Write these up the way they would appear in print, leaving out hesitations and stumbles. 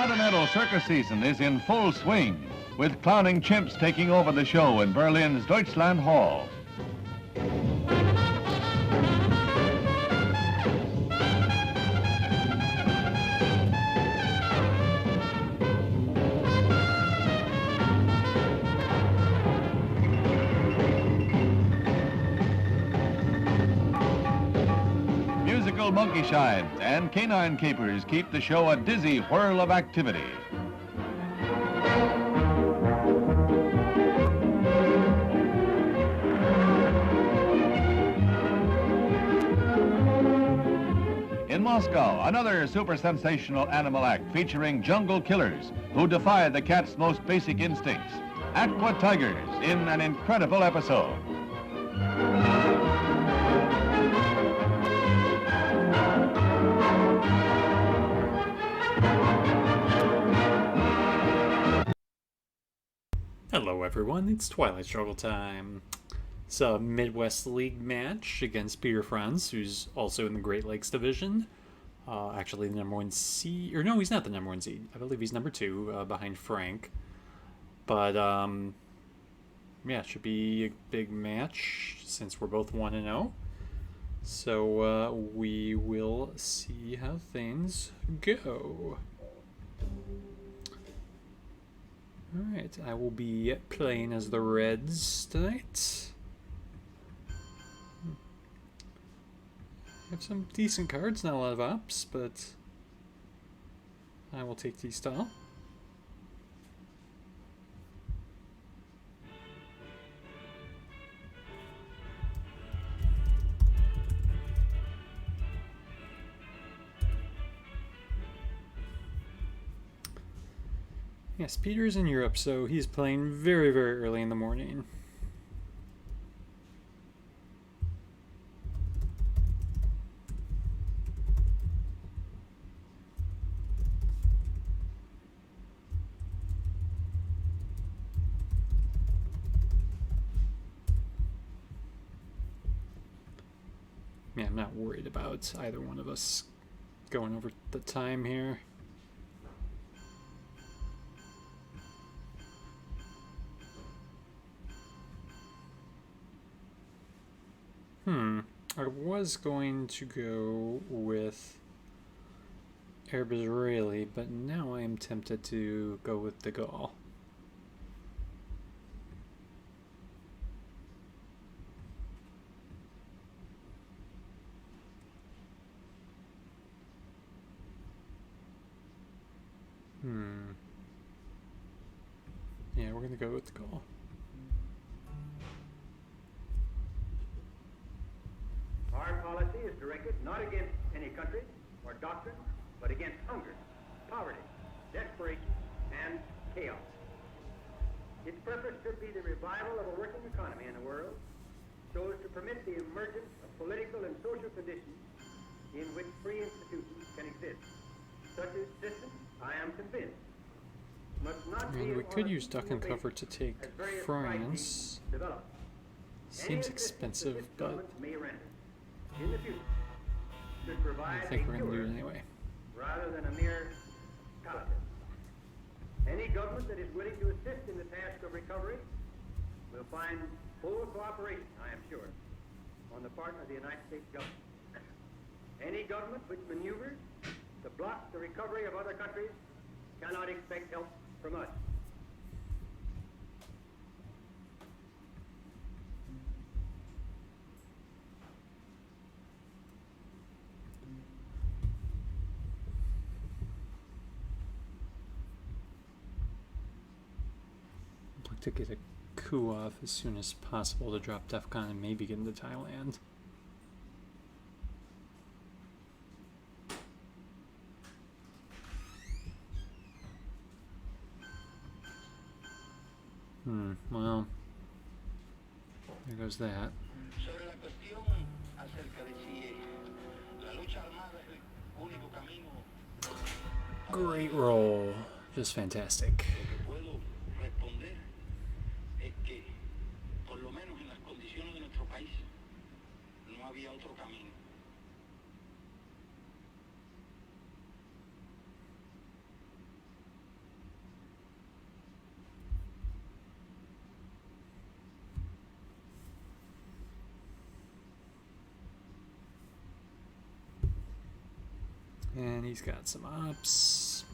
continental circus season is in full swing, with clowning chimps taking over the show in Berlin's Deutschland Hall. Musical monkey shines and canine capers keep the show a dizzy whirl of activity. In Moscow, another super sensational animal act featuring jungle killers who defy the cat's most basic instincts. Aqua tigers in an incredible episode. Hello everyone, it's Twilight Struggle time. It's a Midwest League match against Peter Frantz, who's also in the Great Lakes Division. Actually the number one seed, or no, he's not the number one seed. I believe he's number two, behind Frank. But, yeah, it should be a big match since we're both 1-0. So, we will see how things go. Alright, I will be playing as the Reds tonight. I have some decent cards, not a lot of ops, but I will take these style. Yes, Peter's in Europe, so he's playing very, very early in the morning. Yeah, I'm not worried about either one of us going over the time here. I was going to go with Arab Israeli, but now I am tempted to go with the Gaul. Yeah, we're going to go with the Gaul. Our policy is directed not against any country or doctrine, but against hunger, poverty, desperation, and chaos. Its purpose should be the revival of a working economy in the world, so as to permit the emergence of political and social conditions in which free institutions can exist. Such a system, I am convinced, must not be. We could use duck and cover to take France. Seems expensive, but in the future, should provide I think we're going to do it anyway. Rather than a mere palliative. Any government that is willing to assist in the task of recovery will find full cooperation, I am sure, on the part of the United States government. Any government which maneuvers to block the recovery of other countries cannot expect help from us. To get a coup off as soon as possible to drop DEFCON and maybe get into Thailand. Well, there goes that. Great roll. Just fantastic. And he's got some ops.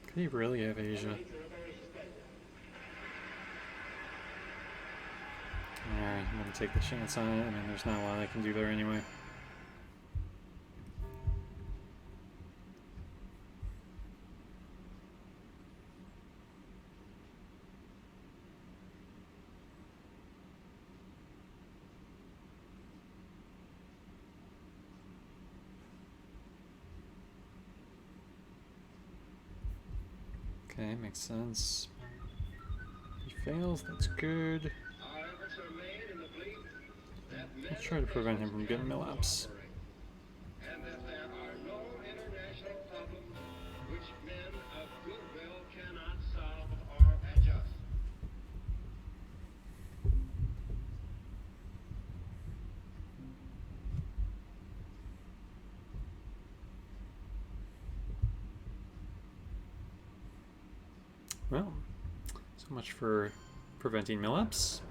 Could he really have Asia? Alright, I'm gonna take the chance on it. I mean, there's not a lot I can do there anyway. Okay, makes sense. He fails, that's good. Let's try to prevent him from getting mill-ups. And that there are no international problems which men of goodwill cannot solve or adjust. Well, so much for preventing mill-ups.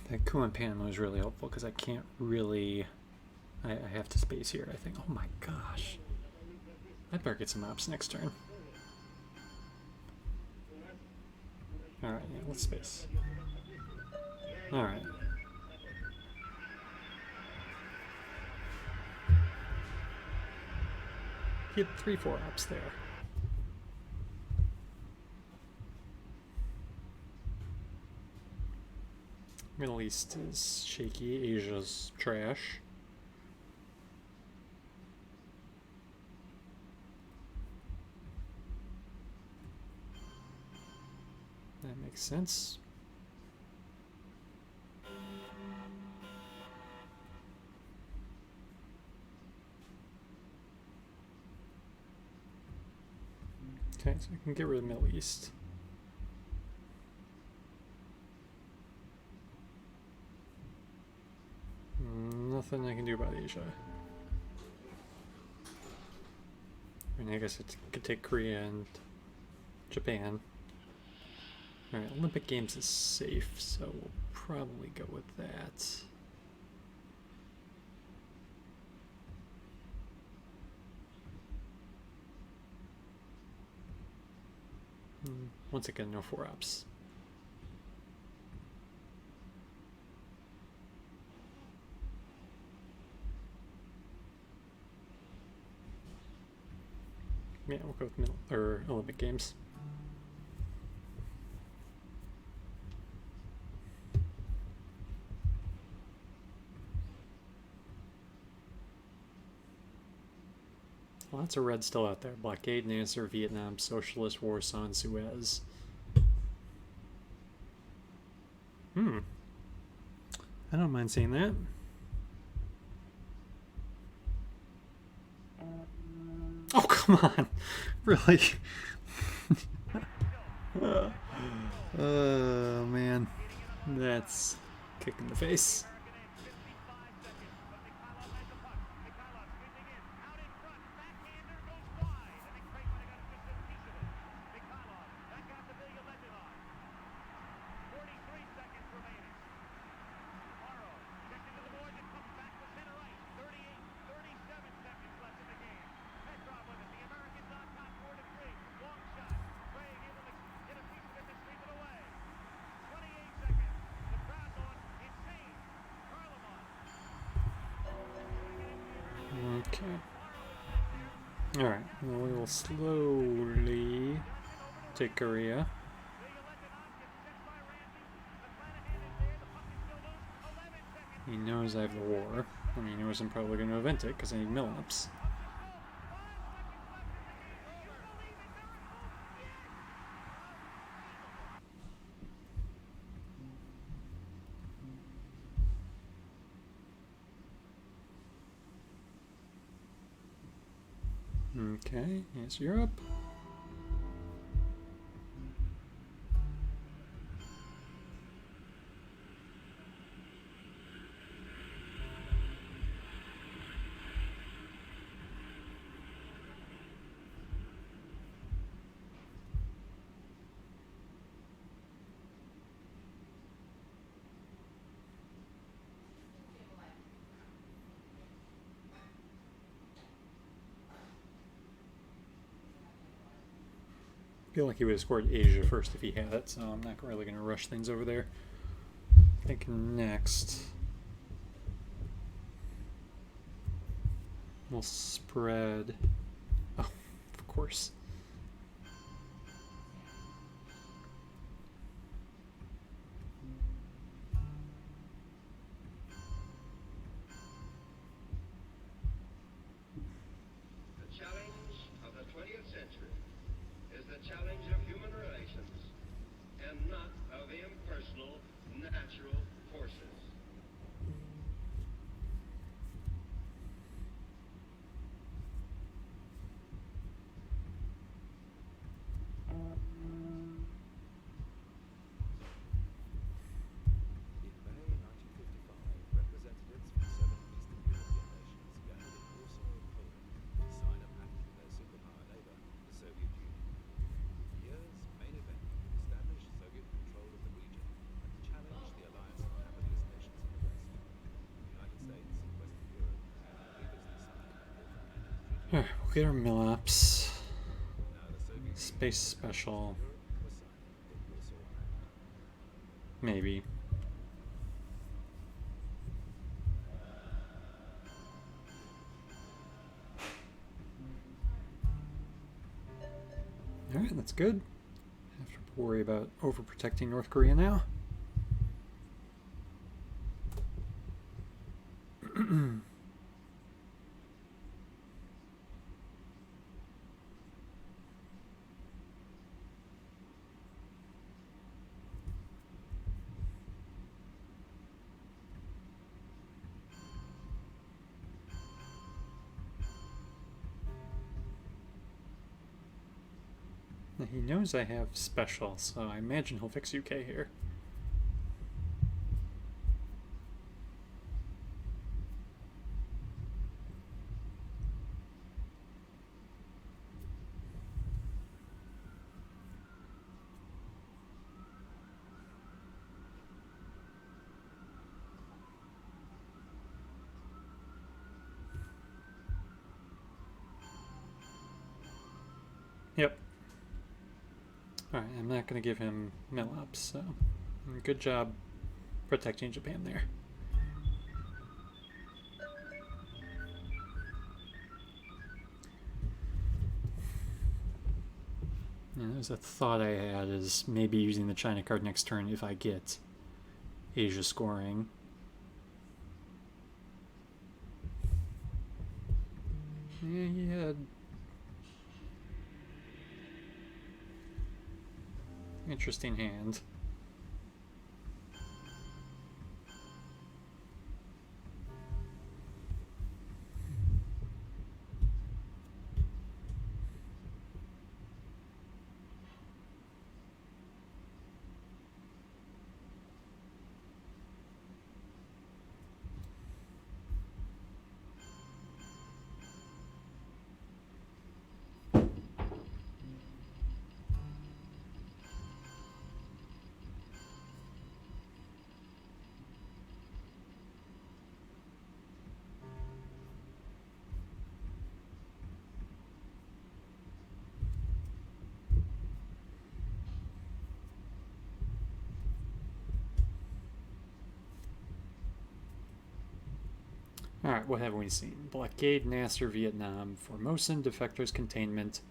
That coup in Panama is really helpful because I can't really... I have to space here, I think. Oh my gosh. I better get some ops next turn. Alright, yeah, let's space. Alright. He had 3-4 ops there. Middle East is shaky, Asia's trash. That makes sense. Okay, so I can get rid of the Middle East. Nothing I can do about Asia. I mean, I guess it could take Korea and Japan. Alright, Olympic Games is safe, so we'll probably go with that. Once again, no 4 ops. Yeah, we'll go with Olympic Games. Lots of red still out there. Blockade, Nasser, Vietnam, Socialist, Warsaw, and Suez. I don't mind seeing that. Oh, come on. Really? Oh, man. That's a kick in the face. Okay. Alright, well, we will slowly take Korea. He knows I have the war, and he knows I'm probably going to event it because I need mill-ups. Okay, yes, Europe. I feel like he would have scored Asia first if he had it, so I'm not really going to rush things over there. I think next we'll spread. Oh, of course. The challenge of the 20th century is the challenge of human relations and not of impersonal natural forces. In May 1955, representatives from 7 Eastern European nations gathered in Warsaw, Poland, to sign a pact with their superpower neighbor, the Soviet Union. The year's main event would establish Soviet control of the region and challenge the alliance of capitalist nations in the West. The United States and Western Europe had previously signed an open-ended treaty. Alright, we'll get our mill-ups. Now the Soviet Space Union special. and Europe were signing the Warsaw Pact. Maybe. Alright, that's good. Have to worry about overprotecting North Korea now. He knows I have special, so I imagine he'll fix UK here. Yep. Alright, I'm not going to give him mill-ups, so good job protecting Japan there. Yeah, there's a thought I had is maybe using the China card next turn if I get Asia scoring. Yeah, he had interesting hand. Alright, what have we seen? Blockade, Nasser, Vietnam, Formosan, Defectors, Containment,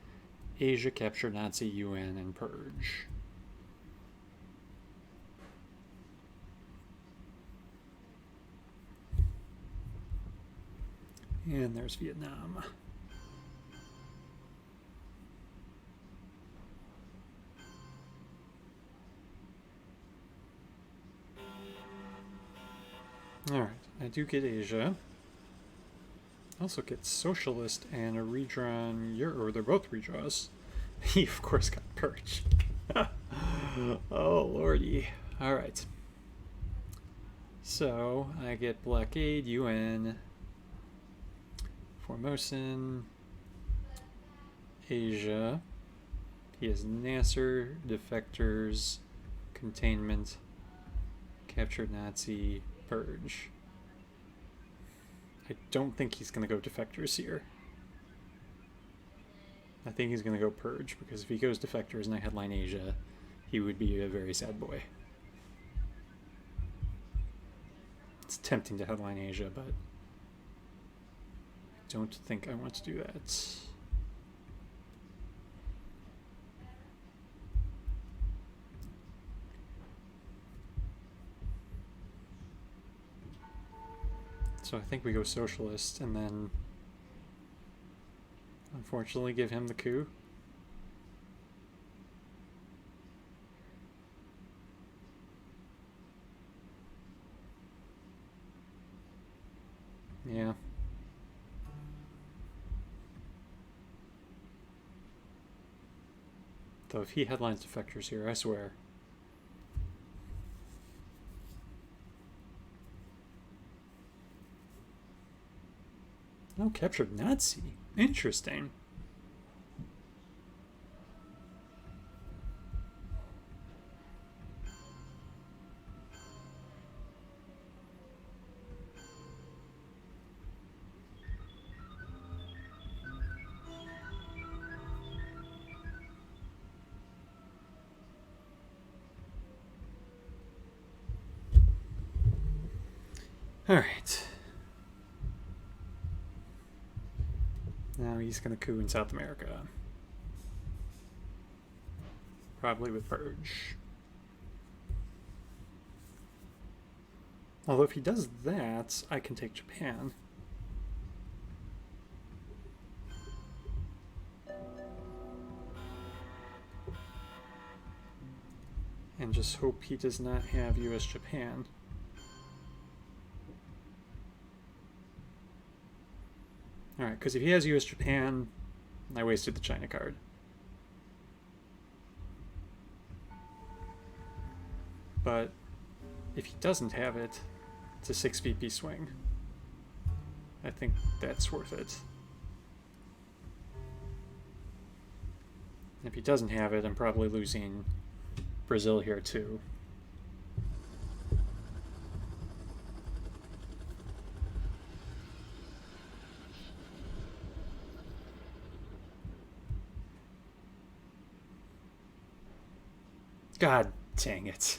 Asia, Capture Nazi, UN, and Purge. And there's Vietnam. Alright, I do get Asia. I also get Socialist and a redrawn, or they're both redraws. He, of course, got Purge. Oh, lordy. Alright. So, I get Blockade, UN, Formosan, Asia. He has Nasser, Defectors, Containment, Captured Nazi, Purge. I don't think he's going to go Defectors here. I think he's going to go Purge, because if he goes Defectors and I headline Asia, he would be a very sad boy. It's tempting to headline Asia, but I don't think I want to do that. So I think we go Socialist and then unfortunately give him the coup. Yeah. Though if he headlines Defectors here, I swear. Oh, captured Nazi. Interesting. All right. Now he's going to coup in South America. Probably with Purge. Although if he does that, I can take Japan. And just hope he does not have US-Japan. Alright, because if he has US-Japan, I wasted the China card. But if he doesn't have it, it's a 6 VP swing. I think that's worth it. If he doesn't have it, I'm probably losing Brazil here too. God dang it.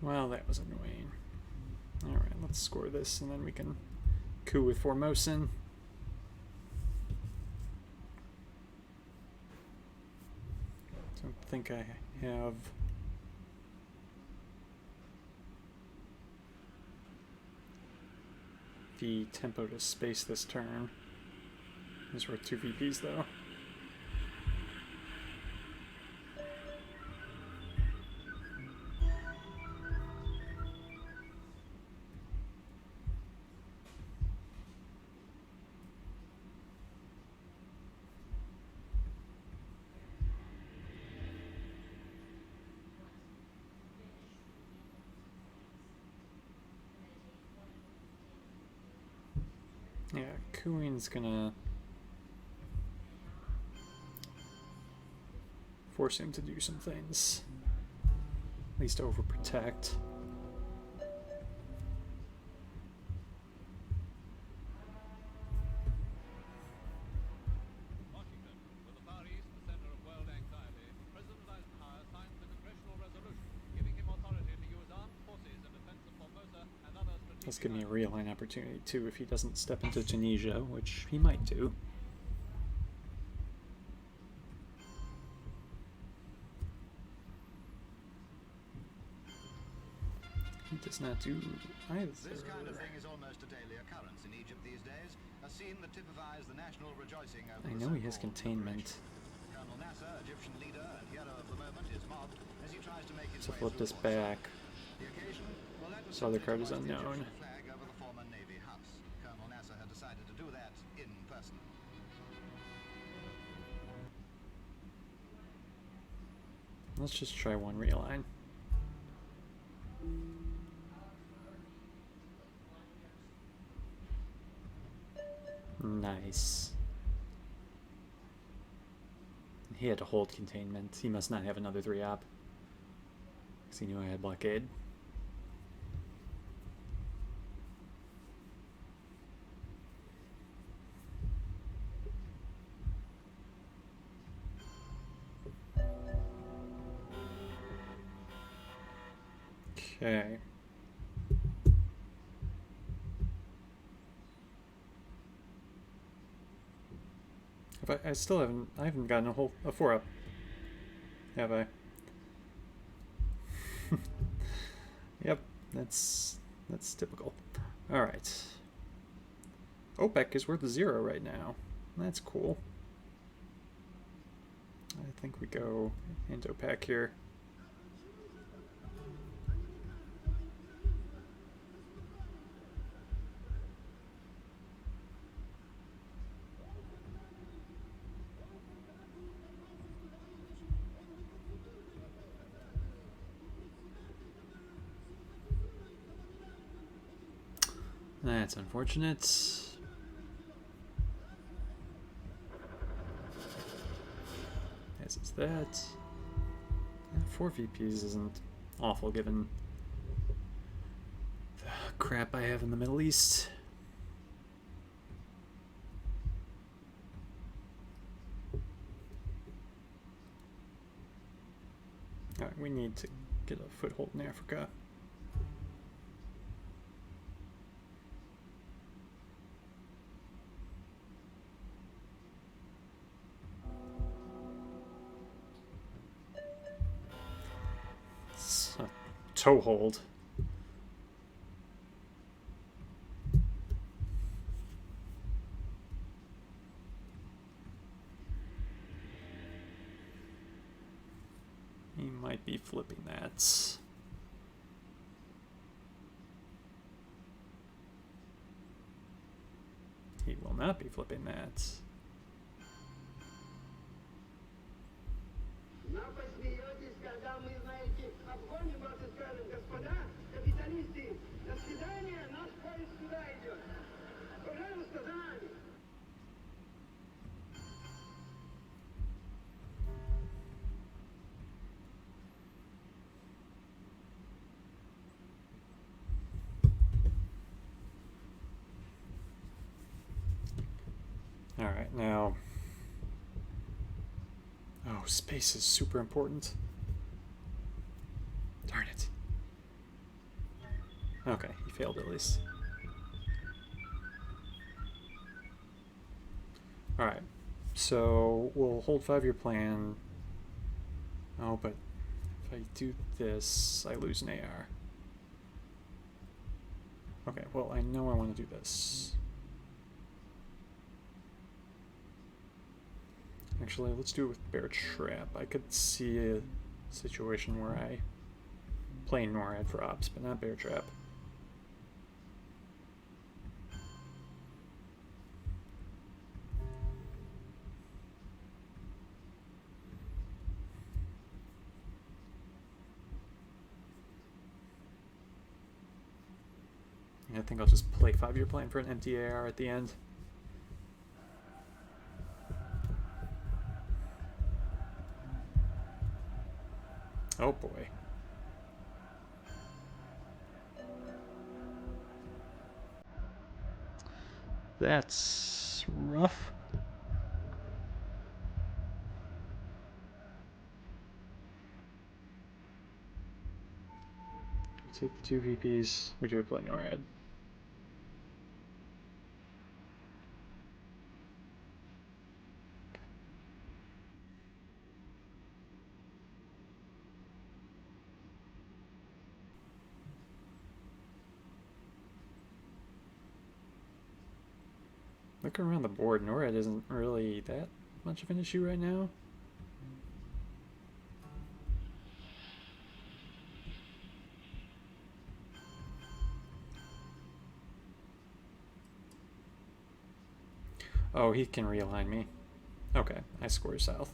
Well, that was annoying. Alright, let's score this and then we can coup with Formosan. Don't think I have the tempo to space this turn. It's worth 2 VPs though. Yeah, Kuin's gonna force him to do some things. At least overprotect. Washington, with the Far East the center of world anxiety, President Eisenhower signed the congressional resolution giving him authority to use armed forces in defense of Formosa and other strategic Let's give me a islands. realign opportunity too if he doesn't step into Tunisia, which he might do. He does not do either. This kind of thing is almost a daily occurrence in Egypt these days, a scene that typifies the national rejoicing over I the know he has so-called containment. liberation. Colonel Nasser, Egyptian leader and hero of the moment, is mobbed as he tries to make his So way flip through this Port Said. back. The occasion? Well, that was This other simply card to is hoist the unknown. Egyptian flag over the former Navy house. Colonel Nasser had decided to do that in person. Let's just try one realign. Nice. He had to hold containment. He must not have another 3-op. Because he knew I had blockade. Okay. If I still haven't gotten a 4-up. Have I? Yep, that's typical. Alright. OPEC is worth 0 right now. That's cool. I think we go into OPEC here. That's unfortunate. As is that. 4 VPs isn't awful given the crap I have in the Middle East. Alright, we need to get a foothold in Africa. It's a toehold. He might be flipping that. He will not be flipping that. Но посмеетесь, когда мы, знаете, обгоним вас и скажем: господа капиталисты, до свидания, наш поезд сюда идет. Пожалуйста, за нами. Alright, now... Oh, space is super important. Darn it. Okay, he failed at least. Alright, so we'll hold 5-year plan. Oh, but if I do this, I lose an AR. Okay, well, I know I want to do this. Actually, let's do it with Bear Trap. I could see a situation where I play NORAD for ops, but not Bear Trap. I think I'll just play 5-year plan for an empty AR at the end. Oh boy. That's rough. Take the 2 VPs. We do play NORAD. Looking around the board, NORAD isn't really that much of an issue right now. Oh, he can realign me. Okay, I score south.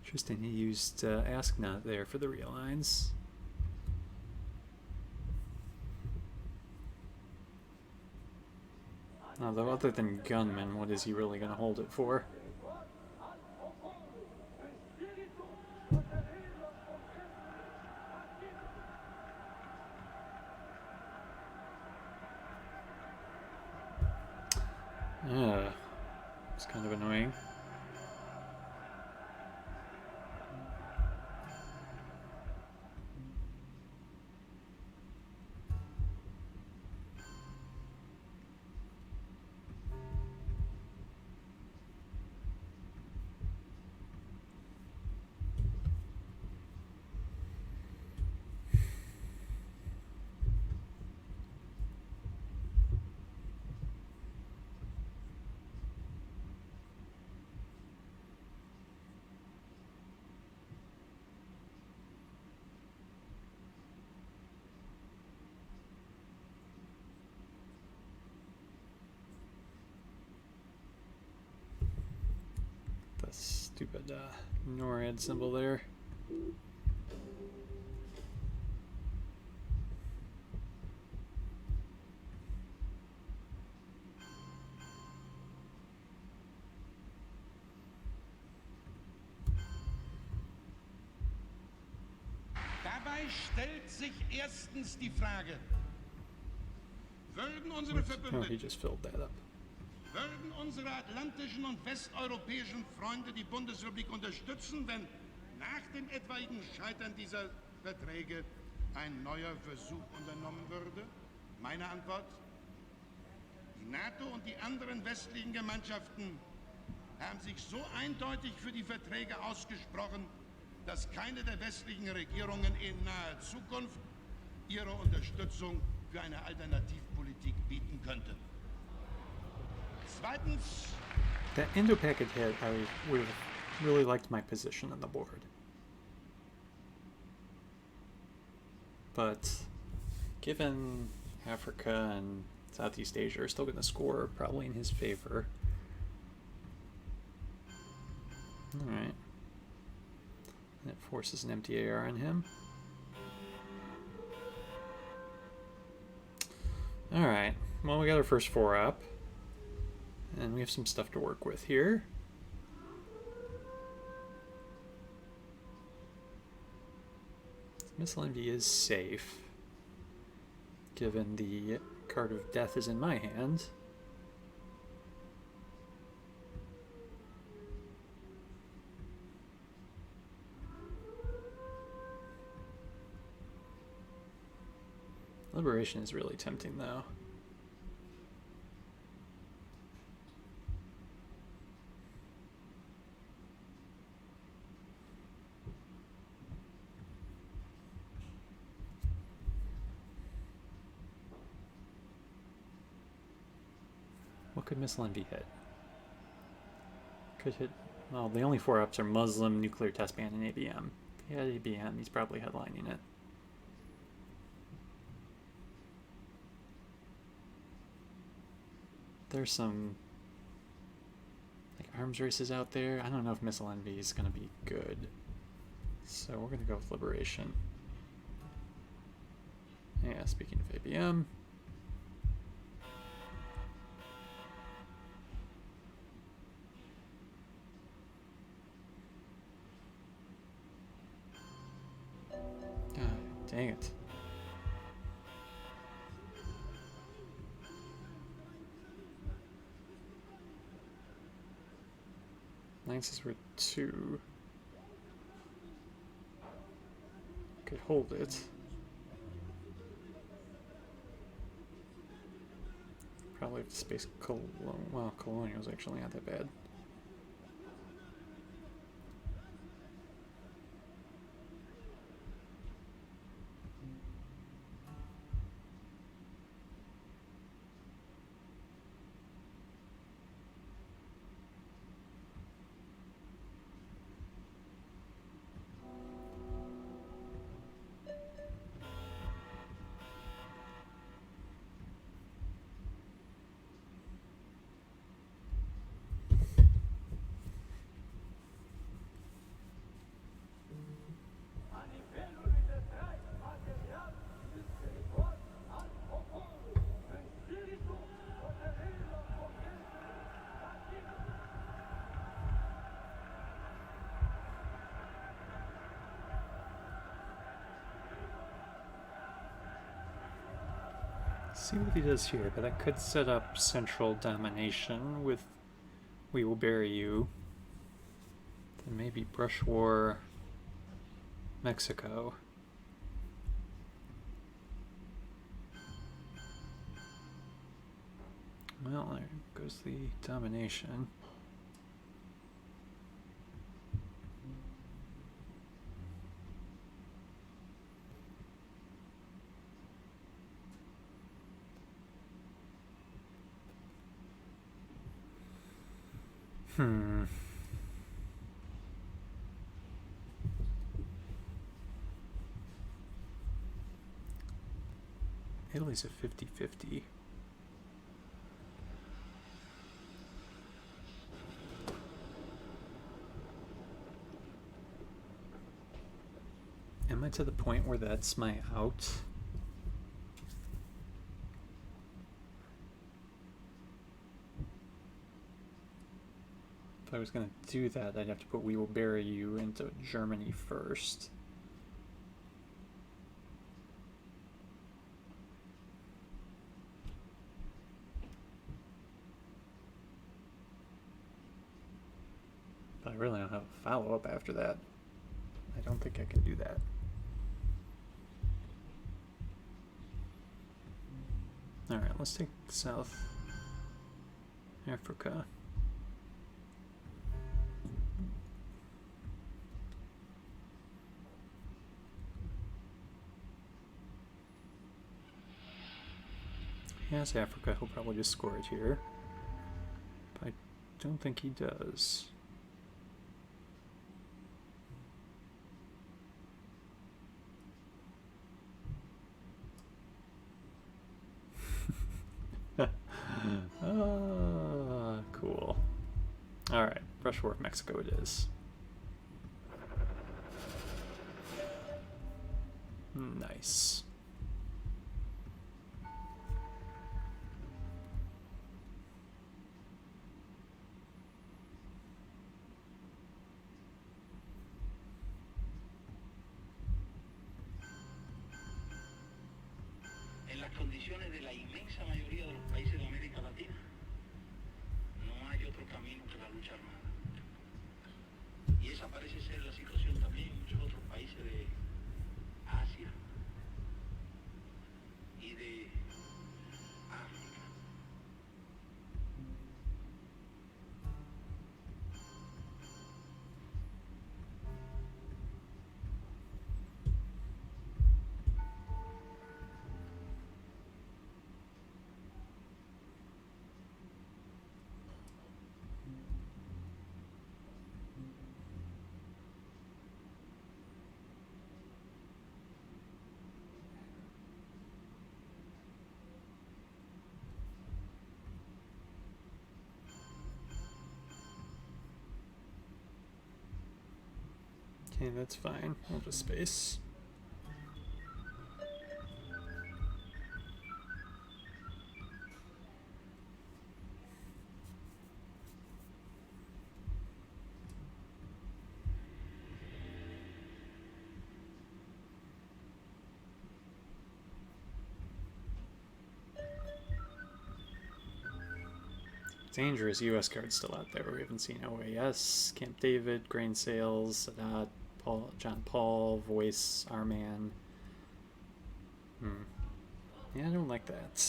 Interesting, he used Ask Not there for the realigns. Although other than gunman, what is he really going to hold it for? It's kind of annoying. Stupid NORAD symbol there. Dabei stellt sich erstens die Frage, würden unsere Oh, he Verbündeten, just filled that up. würden unsere atlantischen und westeuropäischen Freunde die Bundesrepublik unterstützen, wenn nach dem etwaigen Scheitern dieser Verträge ein neuer Versuch unternommen würde? Meine Antwort? Die NATO und die anderen westlichen Gemeinschaften haben sich so eindeutig für die Verträge ausgesprochen, dass keine der westlichen Regierungen in naher Zukunft ihre Unterstützung für eine Alternativpolitik bieten könnte. Zweitens, That Indo-Packet hit, I would have really liked my position on the board. But given Africa and Southeast Asia are still going to score probably in his favor. Alright. That forces an empty AR on him. Alright, well we got our first 4 up. And we have some stuff to work with here. Missile Envy is safe, given the card of death is in my hand. Liberation is really tempting, though. could Missile Envy hit? Could hit. Well, the only 4-ups are Muslim, Nuclear Test Ban, and ABM. If he had ABM, he's probably headlining it. There's some like arms races out there. I don't know if Missile Envy is going to be good. So we're going to go with Liberation. Yeah, speaking of ABM. Dang it. Lances were 2. Could hold it. Probably have to space well, Colonial's actually not that bad. See what he does here, but that could set up central domination with We Will Bury You. Then maybe Brush War Mexico. Well, there goes the domination. Italy's a 50-50. Am I to the point where that's my out? If I was going to do that, I'd have to put We Will Bury You into Germany first. But I really don't have a follow-up after that. I don't think I can do that. Alright, let's take South Africa. He has Africa, he'll probably just score it here. But I don't think he does. Cool. Alright, Brush War of Mexico it is. Nice. En las condiciones de la inmensa mayoría de los países de América Latina, no hay otro camino que la lucha armada. Y esa parece ser la situación también en muchos otros países de Asia y de África. Okay, that's fine. We'll just space. Dangerous U.S. cards still out there. We haven't seen OAS, Camp David, Grain Sales, Sadat, John Paul, Voice, Our Man. Yeah, I don't like that.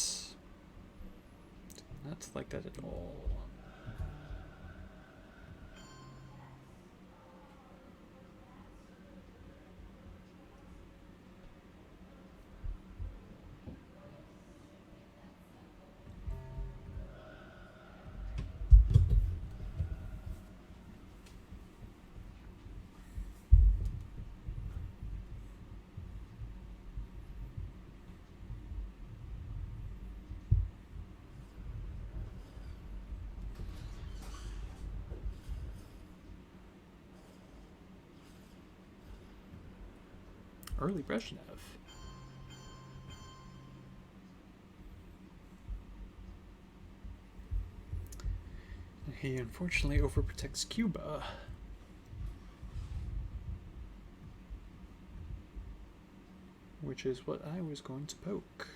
Not like that at all. Early Brezhnev. He unfortunately overprotects Cuba. Which is what I was going to poke.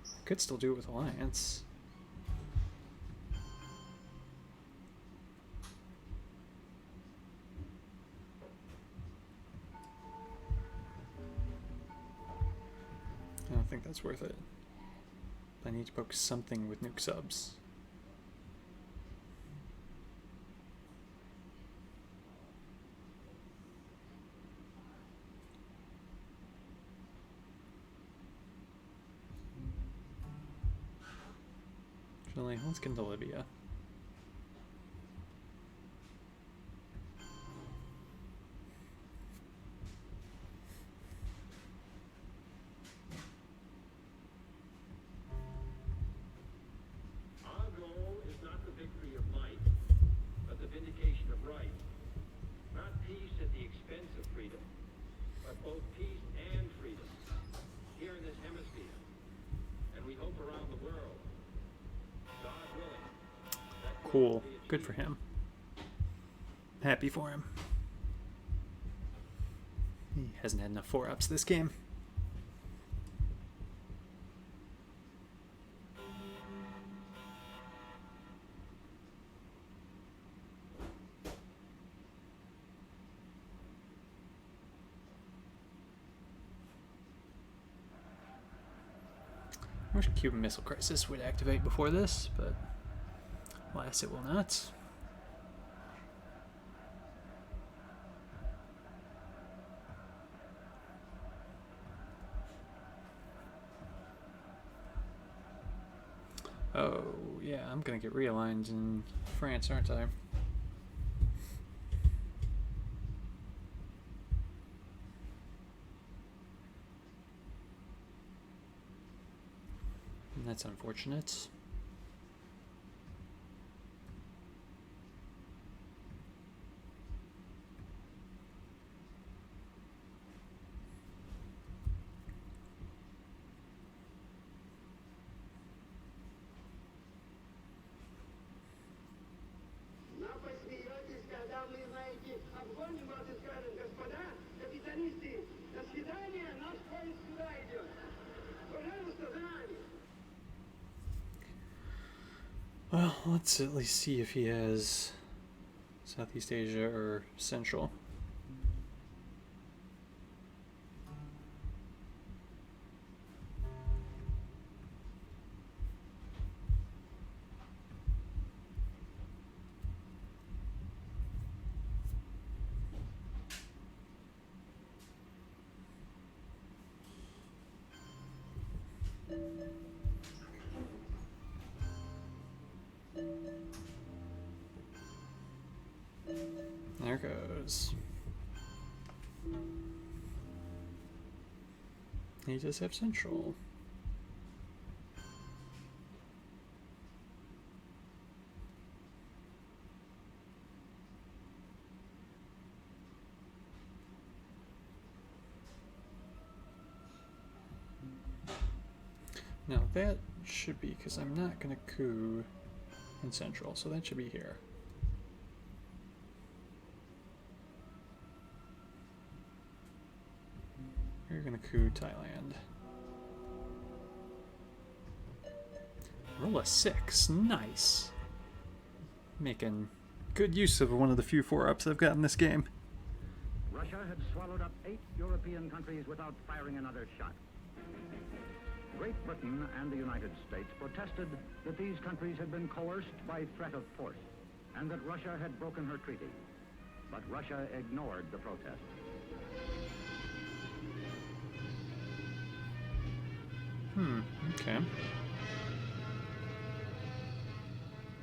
I could still do it with Alliance. I don't think that's worth it. I need to poke something with nuke subs. Actually, let's get into Libya. Our goal is not the victory of might, but the vindication of right. Not peace at the expense of freedom, but both peace and freedom here in this hemisphere, and we hope around the world. God willing. that goal will Cool. be achieved. Good for him. Happy for him. He hasn't had enough 4-ups this game. I wish Cuban Missile Crisis would activate before this, but alas, it will not. Oh, yeah, I'm gonna get realigned in France, aren't I? And that's unfortunate. Но посмеетесь, когда мы, знаете, обгоним вас и скажем: господа капиталисты, до свидания, наш поезд сюда идет. Пожалуйста, за нами. Well, let's at least see if he has Southeast Asia or Central. There goes. He does have Central. Now that should be, because I'm not going to coup in Central, so that should be here. You're going to coup Thailand. Roll a 6. Nice. Making good use of one of the few 4-ups I've got in this game. Russia had swallowed up 8 European countries without firing another shot. Great Britain and the United States protested that these countries had been coerced by threat of force and that Russia had broken her treaty. But Russia ignored the protest. Okay.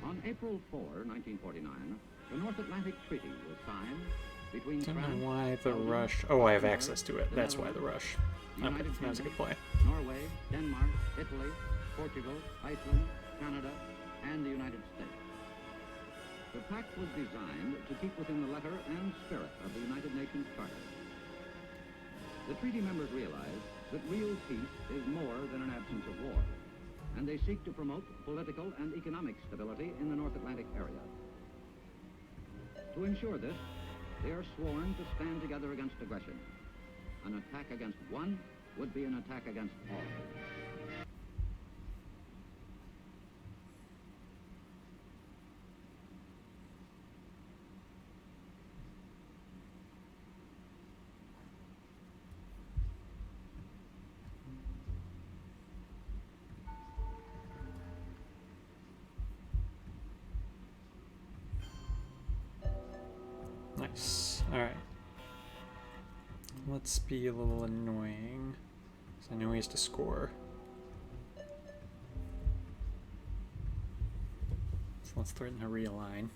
On April 4, 1949, the North Atlantic Treaty was signed between Don't France, know why the Belgium, rush. Oh, I have Luxembourg, access to it. the That's why the Netherlands, rush. Okay, United that was a good play. Norway, Denmark, Italy, Portugal, Iceland, Canada, and the United States. The pact was designed to keep within the letter and spirit of the United Nations Charter. The treaty members realize that real peace is more than an absence of war, and they seek to promote political and economic stability in the North Atlantic area. To ensure this, they are sworn to stand together against aggression. An attack against one would be an attack against all. Nice. Alright. Let's be a little annoying. Because I know he has to score. So let's threaten to realign.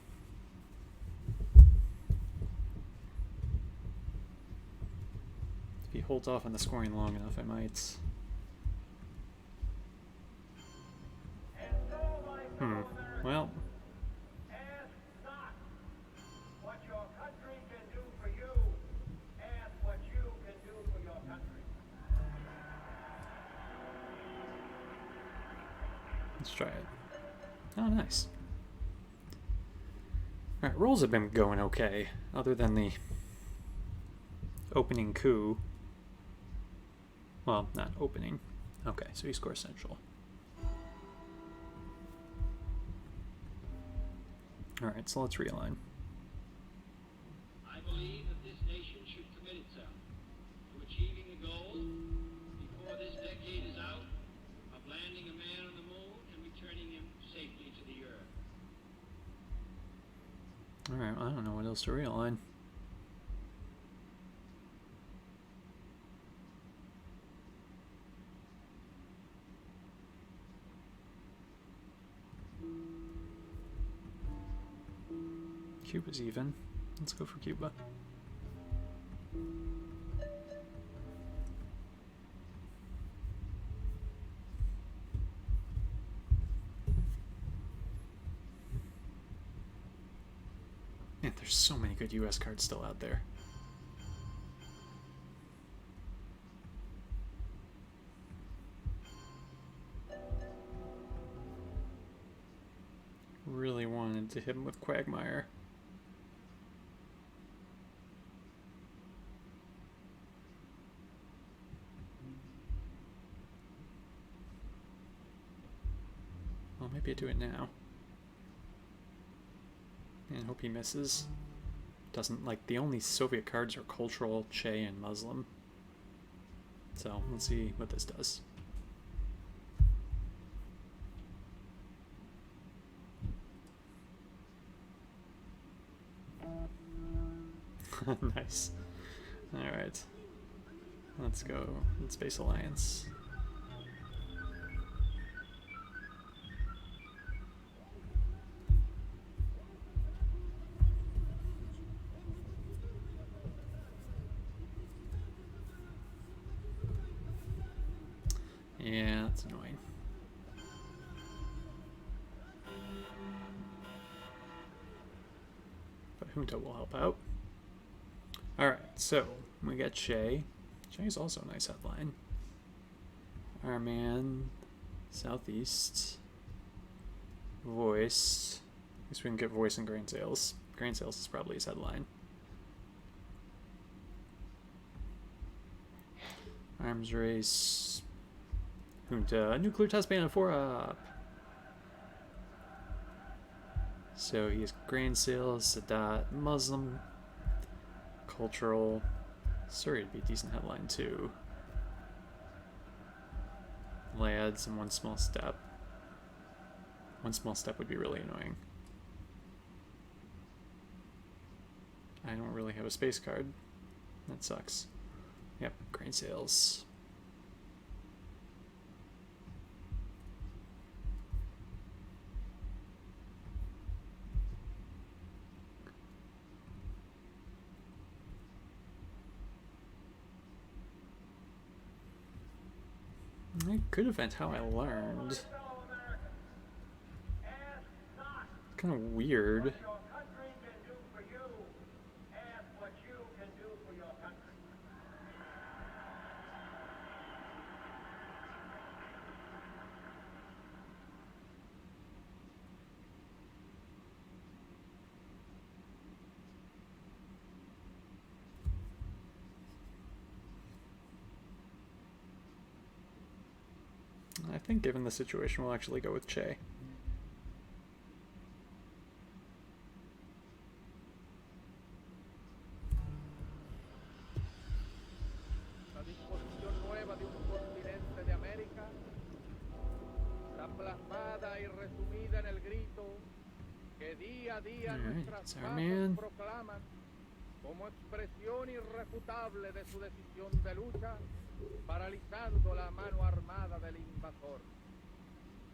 If he holds off on the scoring long enough, I might. Well. Let's try it. Oh, nice. Alright, rolls have been going okay, other than the opening coup. Well, not opening. Okay, so he scores Central. Alright, so let's realign. I believe that this nation should commit itself to achieving the goal before this decade is out of landing a man on the moon and returning him safely to the earth. Alright, I don't know what else to realign. Cuba's even. Let's go for Cuba. Man, there's so many good US cards still out there. Really wanted to hit him with Quagmire. Well, maybe I do it now. And hope he misses. Doesn't, like, the only Soviet cards are cultural, Che, and Muslim. So, let's see what this does. Nice. Alright. Let's go in Space Alliance. Yeah, that's annoying. But Junta will help out. Alright, so we got Che. Che's also a nice headline. Our man Southeast. Voice. I guess we can get voice and grain sales. Grain sales is probably his headline. Arms race. Junta. Nuclear test ban and 4-up. So he has grain sales, Sadat, Muslim, cultural. Surrey would be a decent headline too. Lads and one small step. One small step would be really annoying. I don't really have a space card. That sucks. Yep, grain sales. Good event, how I learned. Kind of weird. I think given the situation, we'll actually go with Che. La disposición nueva de un continente de América está plasmada y resumida en el grito que día a día nuestras masas proclaman como expresión irrefutable de su decisión de lucha, paralizando la mano armada del invasor.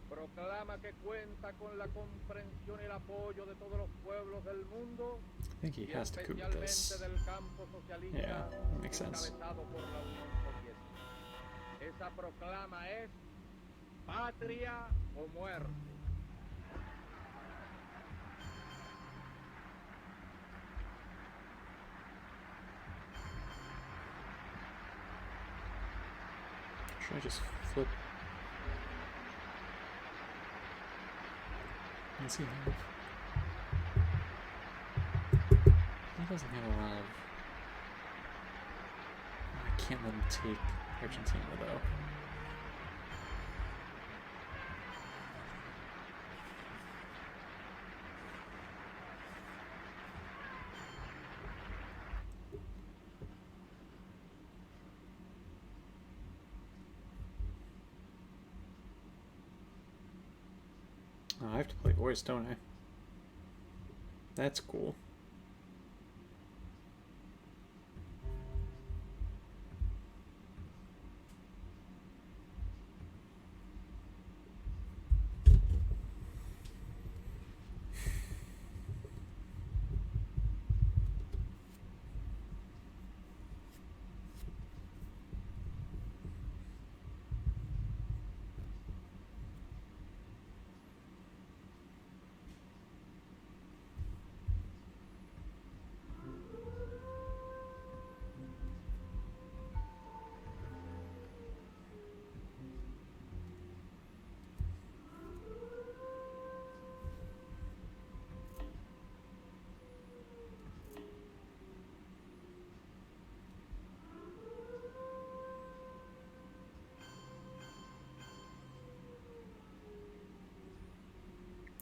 Proclama que cuenta con la comprensión y el apoyo de todos los pueblos del mundo, y especialmente del campo socialista encabezado por la Unión Soviética. Esa proclama es patria o muerte. Should I just flip? Let's see. He doesn't have a lot of. I can't let him take Argentina though. Oh, I have to play voice, don't I? That's cool.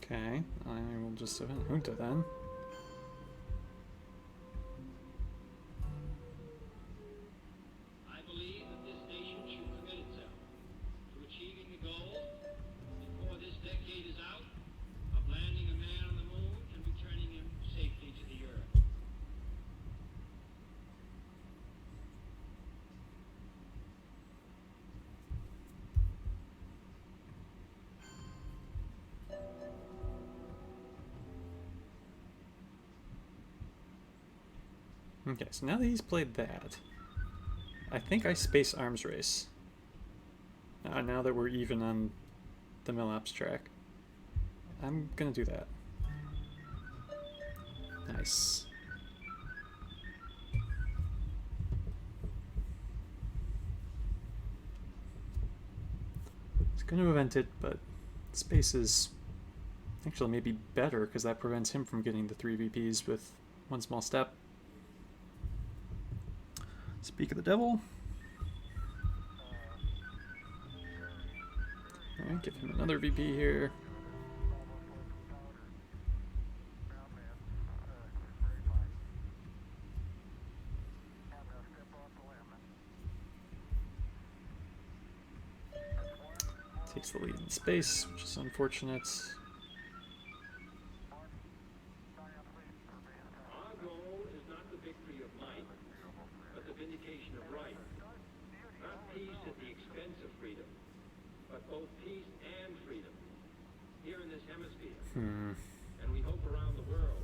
Okay, I will just event Junta then. I believe that this nation should commit itself to achieving the goal before this decade is out of landing a man on the moon and returning him safely to the earth. Okay, so now that he's played that, I think I space arms race. Now that we're even on the Milops track, I'm gonna do that. Nice. He's going to event it, but space is actually maybe better because that prevents him from getting the 3 VPs with one small step. Speak of the devil. Alright, give him another VP here. Takes the lead in space, which is unfortunate. Our goal is not the victory of might, but the vindication of right. Not peace at the expense of freedom, but both peace and freedom. Here in this hemisphere, and we hope around the world.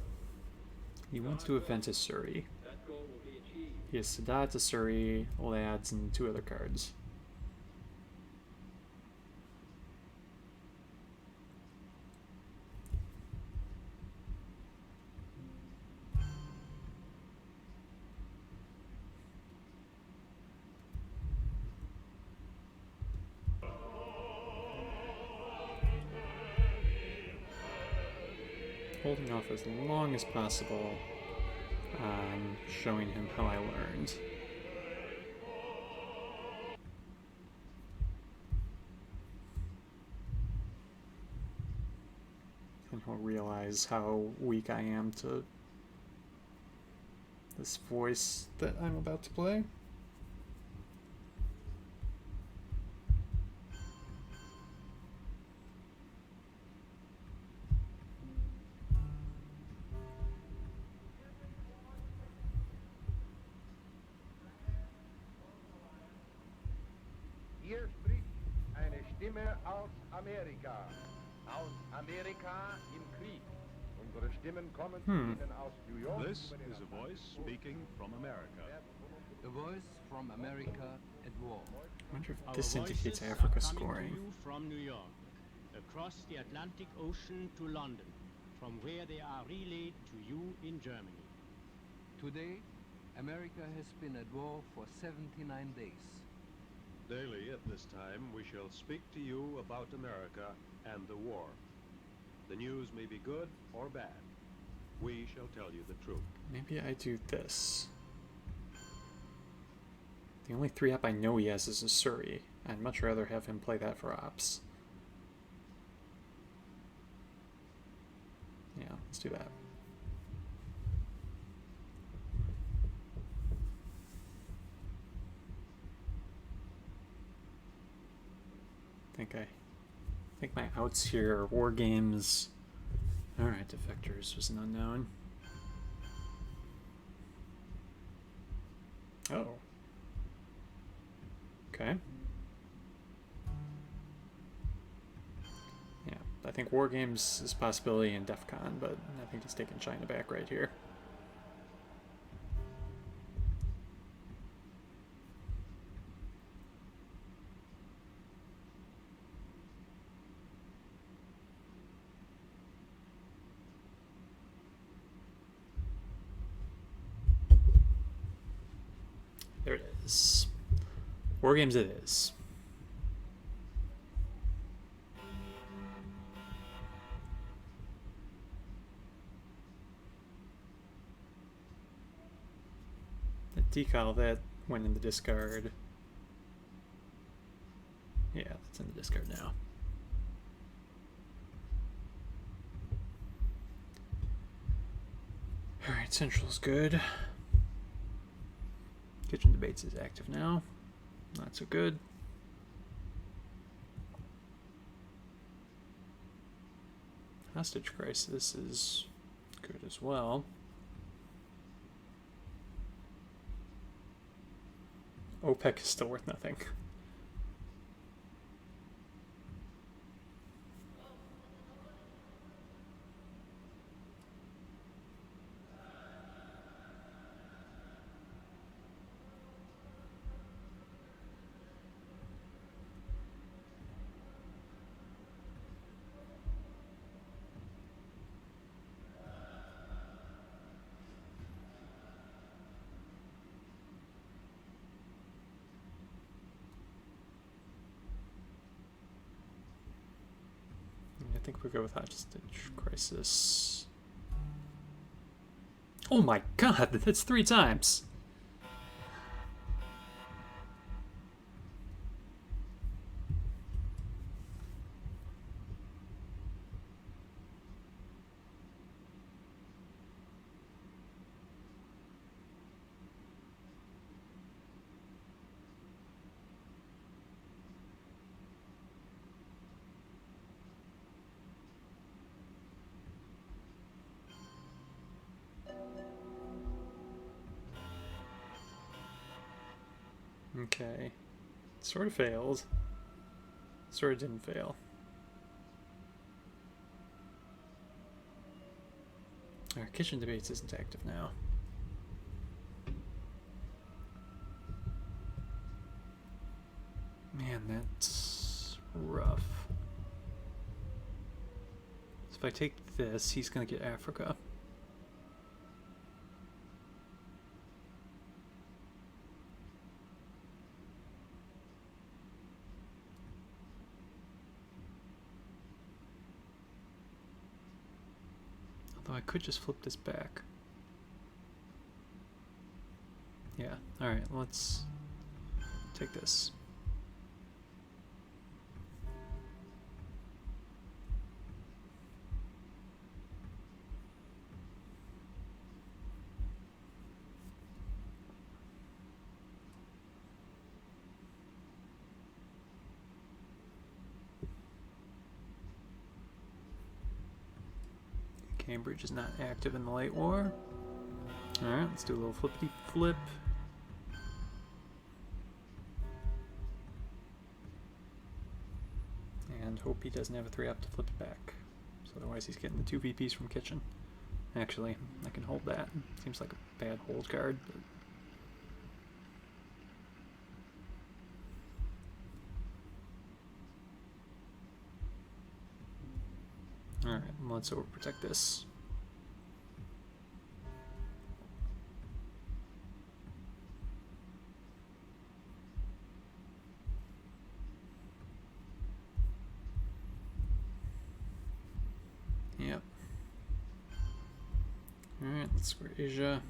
He wants to event a Surrey. That goal will be achieved. He has Sadat, a Surrey, Lads, and 2 other cards. Holding off as long as possible on showing him how I learned. And he'll realize how weak I am to this voice that I'm about to play. Hier spricht eine Stimme aus Amerika. Aus Amerika im Krieg. Unsere Stimmen kommen zu Ihnen aus New York. This is a voice speaking from America. A voice from America at war. I wonder if this indicates Africa scoring. To you from New York, across the Atlantic Ocean to London, from where they are relayed to you in Germany. Today, America has been at war for 79 days. Daily at this time, we shall speak to you about America and the war. The news may be good or bad. We shall tell you the truth. Maybe I do this. The only 3-up I know he has is a Surrey. I'd much rather have him play that for ops. Yeah, let's do that. I think my outs here are War Games. Alright, Defectors was an unknown. Oh. Okay. Yeah, I think War Games is a possibility in DEF CON, but I think he's taking China back right here. There it is. War Games it is. The decal that went in the discard. Yeah, that's in the discard now. Alright, Central's good. Kitchen Debates is active now. Not so good. Hostage Crisis is good as well. OPEC is still worth nothing. think we'll go with hostage crisis. Oh my god, that's 3 times! Okay. Sort of failed. Sort of didn't fail. Our kitchen debates isn't active now. Man, that's rough. So if I take this, he's gonna get Africa. Although I could just flip this back. Yeah, alright, let's take this. Cambridge is not active in the late war. Alright, let's do a little flippity flip. And hope he doesn't have a 3-up to flip it back. So otherwise he's getting the 2 VPs from kitchen. Actually, I can hold that. Seems like a bad hold card, but alright, let's overprotect this. Yep. Alright, let's square Asia.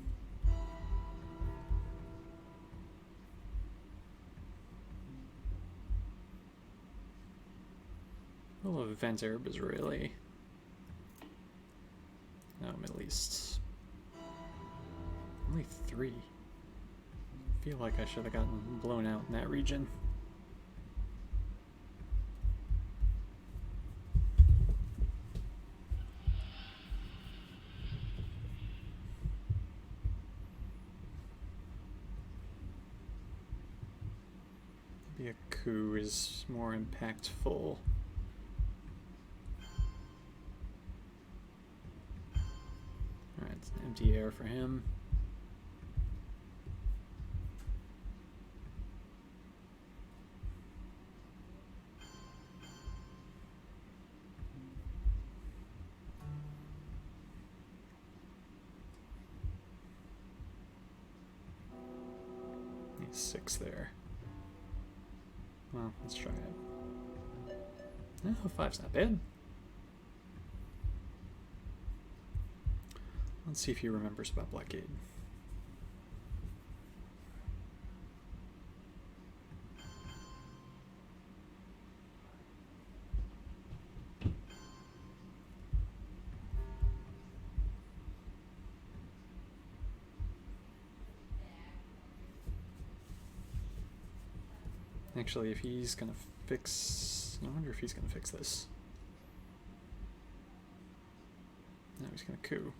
Well, event Arab Israeli. No, Middle East. Only 3. I feel like I should have gotten blown out in that region. Maybe a coup is more impactful. Alright, it's an empty air for him. He's 6 there. Well, let's try it. No, 5's not bad. Let's see if he remembers about blockade. Actually, if he's gonna fix... I wonder if he's gonna fix this. No, he's gonna coup.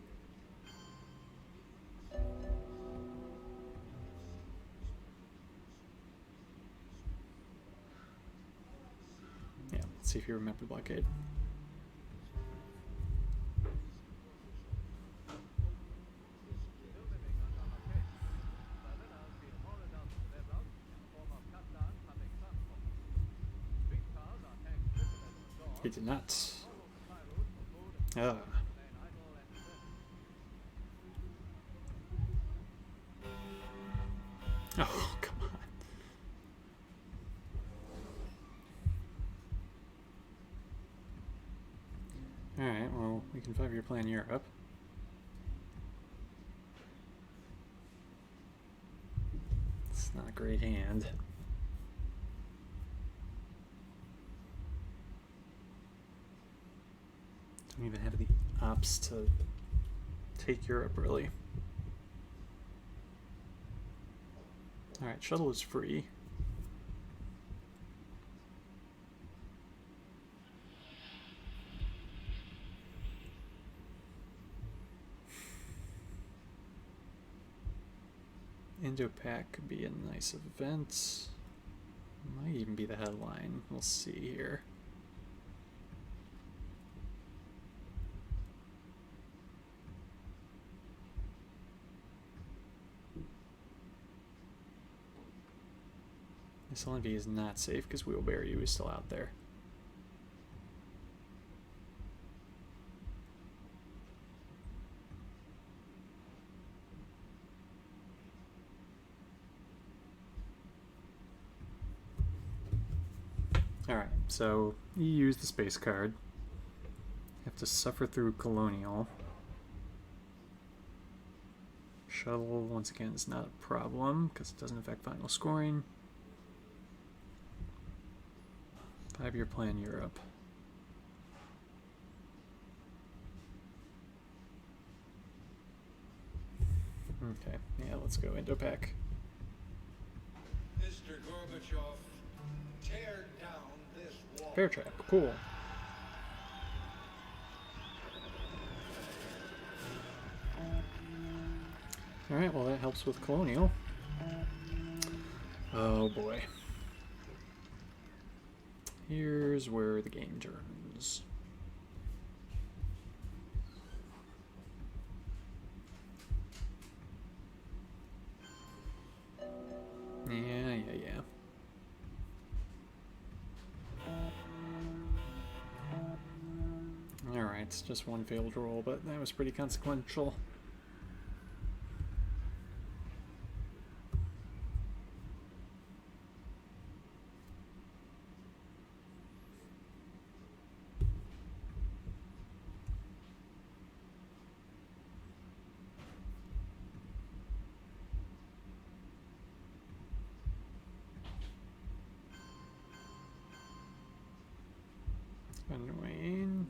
Yeah, let's see if you remember blockade. He did not. Ah. Oh, come on. Alright, well, we can 5-year plan Europe. It's not a great hand. Don't even have the ops to take Europe, really. Alright, shuttle is free. Indo-Pac could be a nice event. Might even be the headline. We'll see here. This LNV is not safe because Wheelbarrow is still out there. Alright, so you use the space card. You have to suffer through Colonial. Shuttle, once again, is not a problem because it doesn't affect final scoring. 5-year plan Europe. Okay, yeah, let's go Indo-Pac. Mr. Gorbachev, tear down this wall. Bear trap, cool. Alright, well that helps with Colonial. Oh boy. Here's where the game turns. Yeah. Alright, just one failed roll, but that was pretty consequential. Annoying.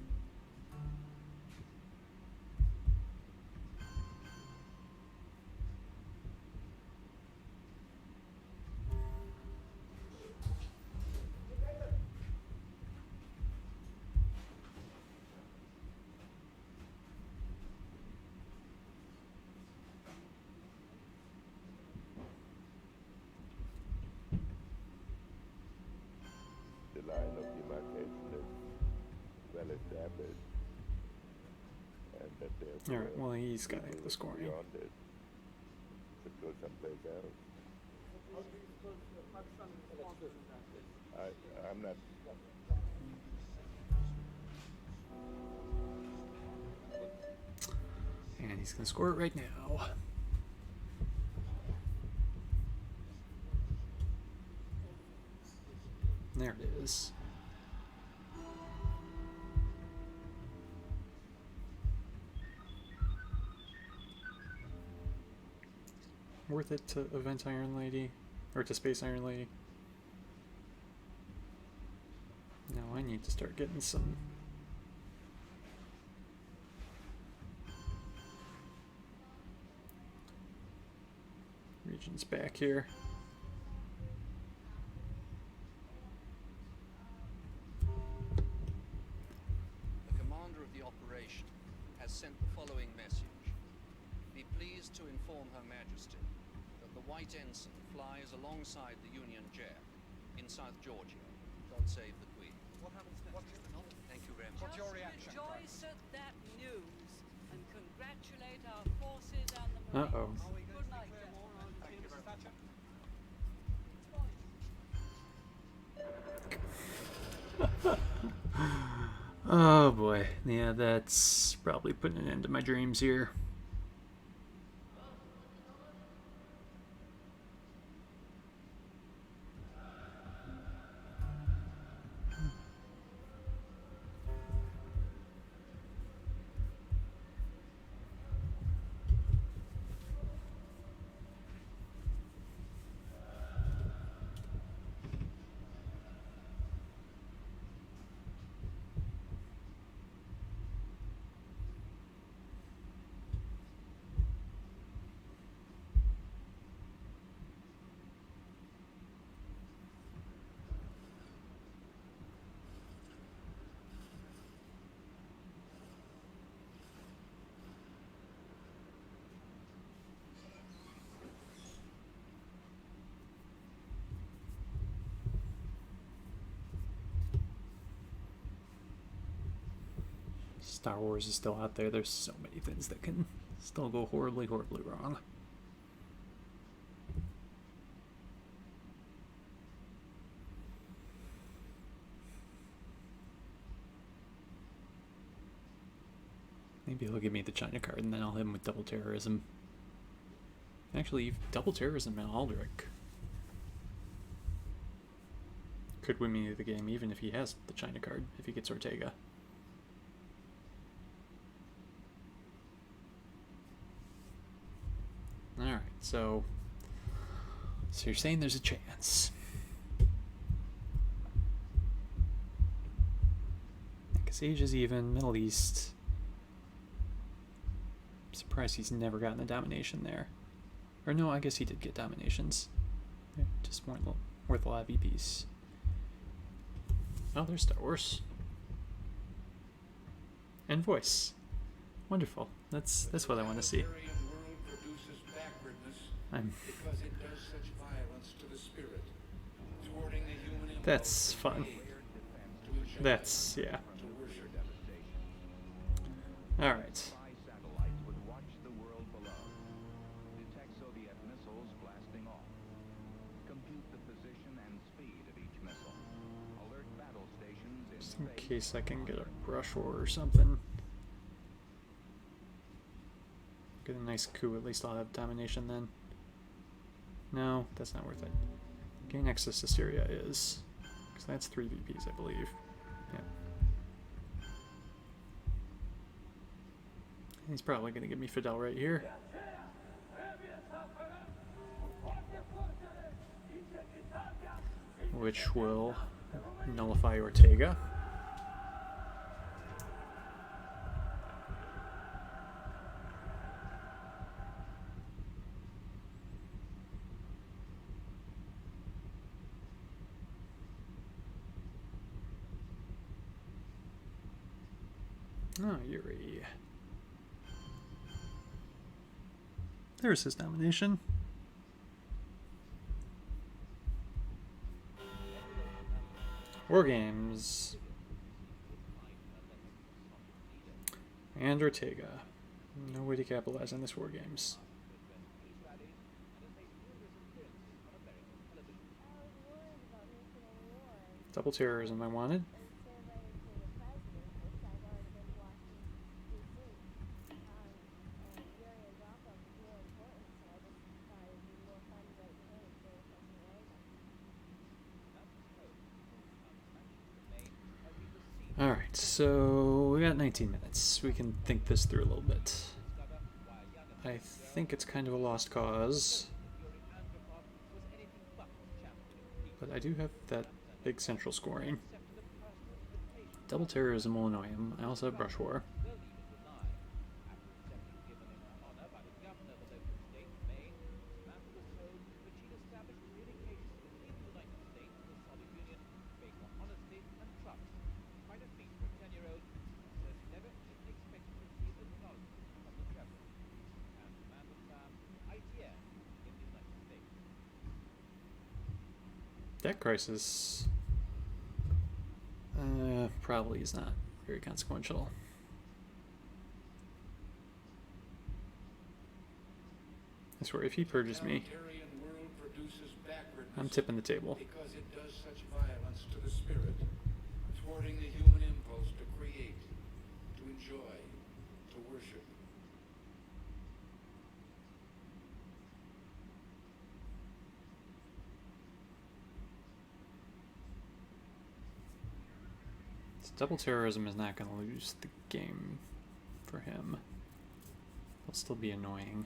The line of demarcation is well established, and that therefore Alright, well he's got to have the scoring. beyond it should go someplace else. I'm not. And he's going to score it right now. There it is. Worth it to event Iron Lady? Or to Space Iron Lady? No, I need to start getting some regions back here. The commander of the operation has sent the following message. Be pleased to inform Her Majesty that the White Ensign flies alongside the Union Jack in South Georgia. God save the Queen. What happens next? Thank you very much. What's your reaction? Rejoice at that news and congratulate our forces and the Marines. Uh-oh. Good night, Thank you very much. Oh boy. Yeah, that's probably putting an end to my dreams here. Star Wars is still out there. There's so many things that can still go horribly, horribly wrong. Maybe he'll give me the China card and then I'll hit him with double terrorism. Actually, you've double terrorism and Aldrich could win me the game even if he has the China card, if he gets Ortega. Alright, so you're saying there's a chance. Because age is even, Middle East. I'm surprised he's never gotten a domination there. Or no, I guess he did get dominations. Yeah, just weren't worth a lot of VPs. Oh, there's Star Wars. And voice. Wonderful. That's what I want to see. That's fun. That's, yeah. Alright. Just in case I can get a brush war or something. Get a nice coup, at least I'll have domination then. No, that's not worth it. Gain access to Syria is, because that's 3 VPs, I believe. Yeah. He's probably going to give me Fidel right here. Which will nullify Ortega. Oh, Yuri. There's his nomination. War Games. And Ortega. No way to capitalize on this War Games. Double terrorism I wanted. Alright, so we got 19 minutes. We can think this through a little bit. I think it's kind of a lost cause. But I do have that big central scoring. Double terrorism will annoy him. I also have brush war. Debt crisis probably is not very consequential. I swear, if he purges me, I'm tipping the table. Because it does such violence to the spirit, thwarting the human impulse to create, to enjoy, to worship. Double terrorism is not going to lose the game for him. It'll still be annoying.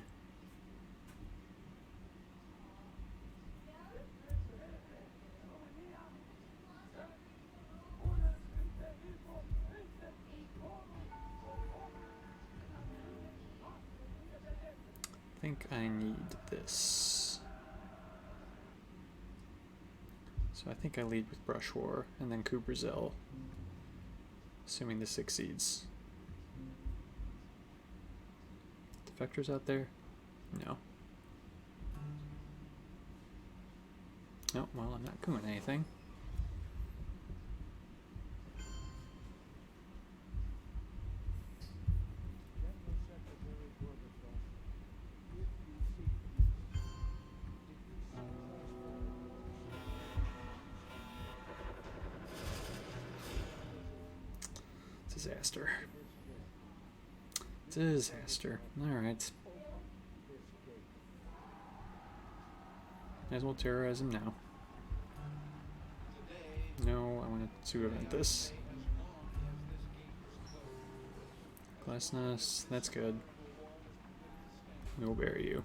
I think I need this. So I think I lead with Brush War and then coup Brazil. Assuming this succeeds. Defectors out there? No. Oh, well, I'm not doing anything. Disaster. Disaster. Alright. Might as well terrorize him now. No, I wanted to event this. Glassness, that's good. We'll bury you.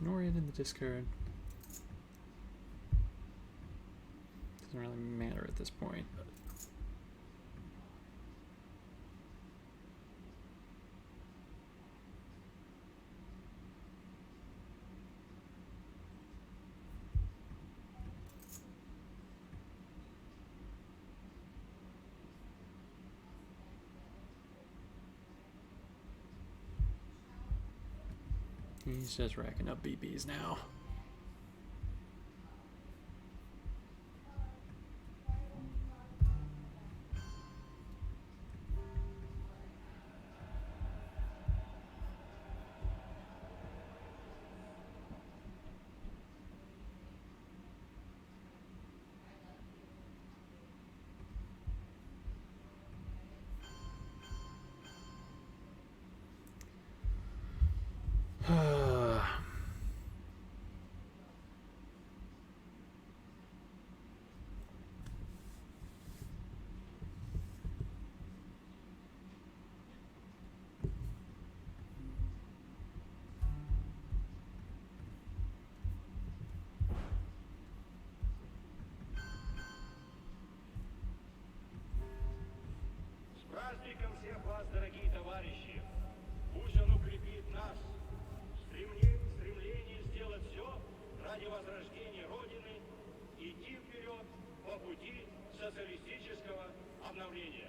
Norian in the discard. Doesn't really matter at this point. He's just racking up BBs now. С праздником всех вас, дорогие товарищи! Пусть он укрепит нас в стремлении сделать все ради возрождения Родины, идти вперед по пути социалистического обновления.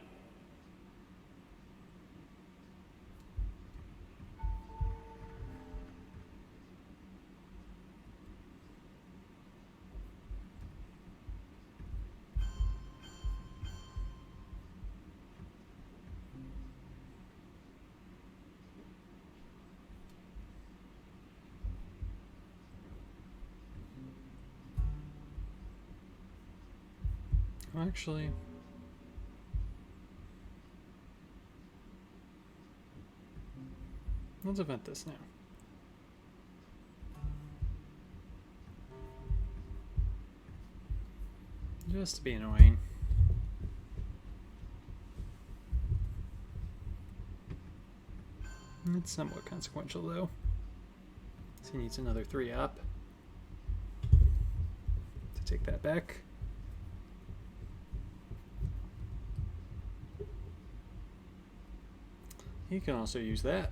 Actually, let's event this now. Just to be annoying. It's somewhat consequential though. So he needs another 3 up to take that back. He can also use that.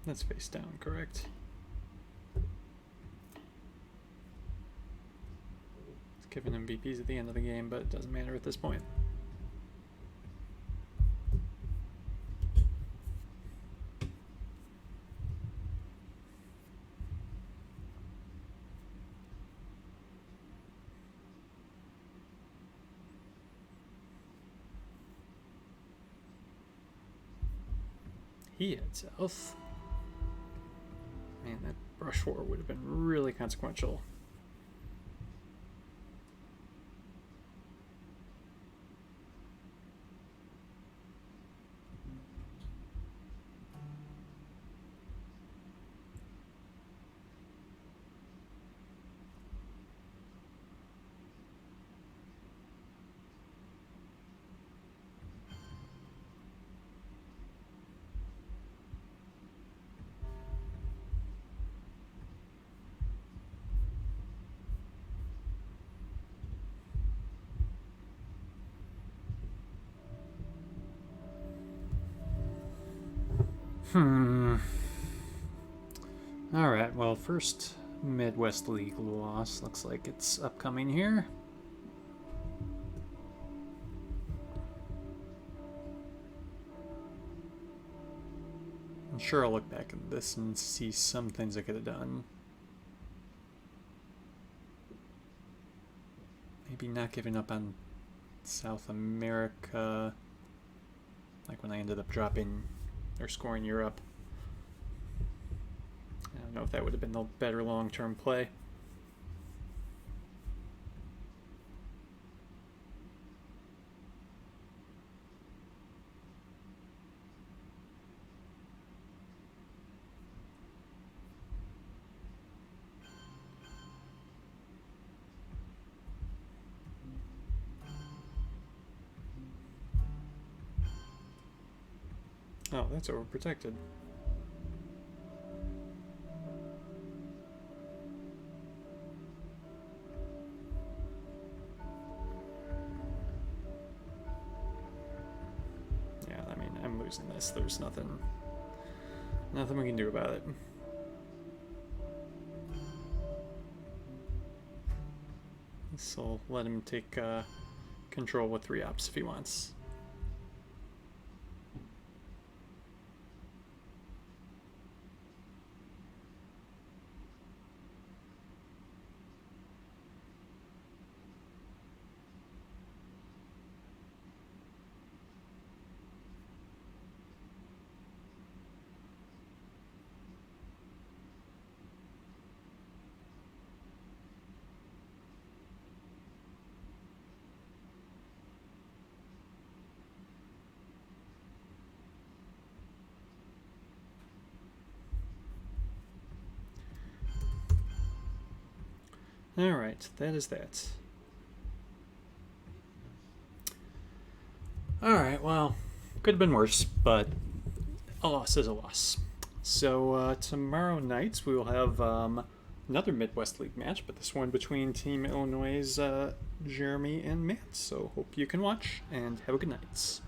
That's face down, correct? It's giving him VPs at the end of the game, but it doesn't matter at this point. He had south. Man, that brush war would have been really consequential. Alright, well, first Midwest League loss. Looks like it's upcoming here. I'm sure I'll look back at this and see some things I could have done. Maybe not giving up on South America, like when I ended up dropping or scoring Europe. I don't know if that would have been the better long-term play. Oh, that's overprotected. Yeah, I mean, I'm losing this. There's nothing we can do about it. So let him take control with 3 ops if he wants. Alright, that is that. Alright, well, could have been worse, but a loss is a loss. So tomorrow night we will have another Midwest League match, but this one between Team Illinois' Jeremy and Matt. So hope you can watch, and have a good night.